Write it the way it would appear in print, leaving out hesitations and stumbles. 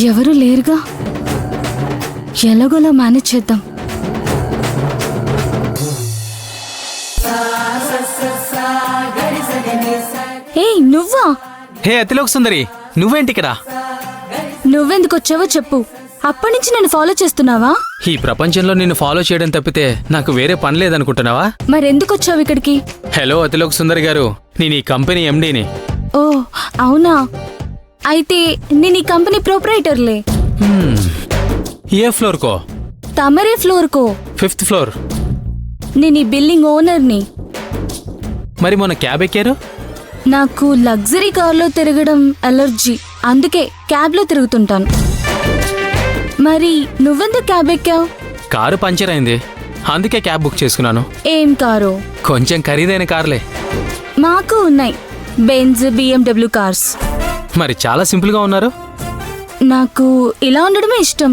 ఎవరు లేరుగా, ఎలాగోలా మేనేజ్ చేద్దాం. ఏయ్ నువ్వా? హే అతిలోక్ సుందరి, నువ్వేంటి ఇక్కడ? నువ్వెందుకు వచ్చావో చెప్పు. అప్పటి నుంచి నన్ను ఫాలో చేస్తున్నావా? ఈ ప్రపంచంలో నిన్ను ఫాలో చేయడం తప్పితే నాకు వేరే పని లేదనుకుంటున్నావా? మరెందుకు వచ్చావు ఇక్కడికి? హలో అతిలోక్ సుందరి గారు, నేను ఈ కంపెనీ ఎండీని. ఓ అవునా, అయితే నేను ఈ కంపెనీ ప్రొపరైటర్లే. ఏ ఫ్లోర్ కో? తమరే ఫ్లోర్ కో. 5th floor. నేను ఈ బిల్డింగ్ ఓనర్ని. మరి మొన్న క్యాబ్ ఎక్కారు? నాకు లగ్జరీ కార్లో తిరగడం అలర్జీ, అందుకే క్యాబ్లో తిరుగుతుంటాను. మరి నువ్వెందుకు క్యాబ్ ఎక్కావు? కారు పంచర్ అయింది, అందుకే క్యాబ్ బుక్ చేసుకున్నాను. ఏం కారు? కొంచెం ఖరీదైన కార్లే. మాకు ఉన్నాయి బెంజ్, BMW కార్స్. మరి చాలా సింపుల్గా ఉన్నారు. నాకు ఇలా ఉండడమే ఇష్టం.